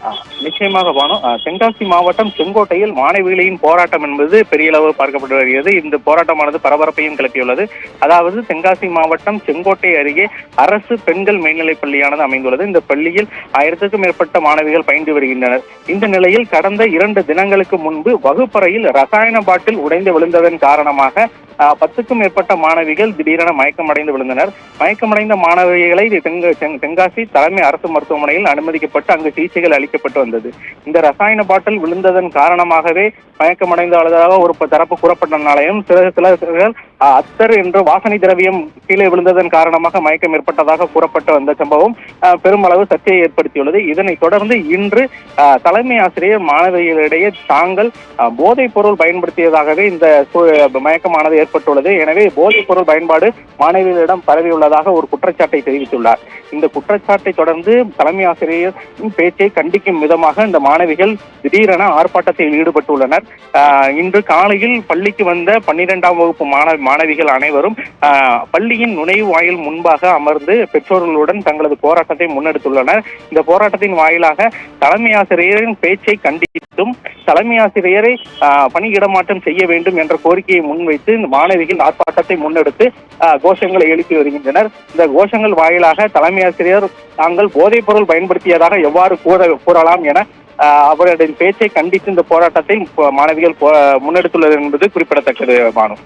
ஆ, நிச்சயமாக பானு. தென்காசி மாவட்டம் செங்கோட்டையில் மாணவிகளின் போராட்டம் என்பது பெரிய அளவு பார்க்கப்பட்டு வருகிறது. இந்த போராட்டமானது பரபரப்பையும் கிளப்பியுள்ளது. அதாவது தென்காசி மாவட்டம் செங்கோட்டை அருகே அரசு பெண்கள் மேல்நிலைப் பள்ளியானது அமைந்துள்ளது. இந்த பள்ளியில் 1000க்கும் மேற்பட்ட மாணவிகள் பயின்று வருகின்றனர். இந்த நிலையில் கடந்த 2 தினங்களுக்கு முன்பு வகுப்பறையில் ரசாயன பாட்டில் உடைந்து விழுந்ததன் காரணமாக 10க்கும் மேற்பட்ட மாணவிகள் திடீரென மயக்கமடைந்து விழுந்தனர். மயக்கமடைந்த மாணவிகளை தென்காசி தலைமை அரசு மருத்துவமனையில் அனுமதிக்கப்பட்டு அங்கு சிகிச்சைகள் அளிக்கப்பட்டு வந்தது. இந்த ரசாயன பாட்டில் விழுந்ததன் காரணமாகவே மயக்கமடைந்ததாக ஒரு தரப்பு கூறப்பட்டனாலையும் சிலர்கள் அத்தர் என்ற வாசனை திரவியம் கீழே விழுந்ததன் காரணமாக மயக்கம் ஏற்பட்டதாக கூறப்பட்டு வந்த சம்பவம் பெருமளவு சர்ச்சையை ஏற்படுத்தியுள்ளது. இதனைத் தொடர்ந்து இன்று தலைமை ஆசிரியர் மாணவிகளிடையே தாங்கள் போதைப் பொருள் பயன்படுத்தியதாகவே இந்த மயக்கமானது ஏற்பட்டுள்ளது. எனவே போதைப் பொருள் பயன்பாடு மாணவிகளிடம் பரவியுள்ளதாக ஒரு குற்றச்சாட்டை தெரிவித்துள்ளார். இந்த குற்றச்சாட்டை தொடர்ந்து தலைமை ஆசிரியர் பேச்சை கண்டிக்கும் விதமாக இந்த மாணவிகள் திடீரென ஆர்ப்பாட்டத்தில் ஈடுபட்டுள்ளனர். இன்று காலையில் பள்ளிக்கு வந்த 12ஆம் வகுப்பு மாணவிகள் அனைவரும் பள்ளியின் நுழைவு வாயில் முன்பாக அமர்ந்து பெற்றோர்களுடன் தங்களது போராட்டத்தை முன்னெடுத்துள்ளனர். இந்த போராட்டத்தின் வாயிலாக தலைமை ஆசிரியரின் பேச்சை கண்டித்தும் தலைமை ஆசிரியரை பணியிடமாற்றம் செய்ய வேண்டும் என்ற கோரிக்கையை முன்வைத்து மாணவிகள் ஆர்ப்பாட்டத்தை முன்னெடுத்து கோஷங்களை எழுப்பி வருகின்றனர். இந்த கோஷங்கள் வாயிலாக தலைமை ஆசிரியர் தாங்கள் போதைப் பொருள் பயன்படுத்தியதாக எவ்வாறு கூறலாம் என அவருடைய பேச்சை கண்டித்து இந்த போராட்டத்தை மாணவிகள் முன்னெடுத்துள்ளது என்பது குறிப்பிடத்தக்கது. பானு.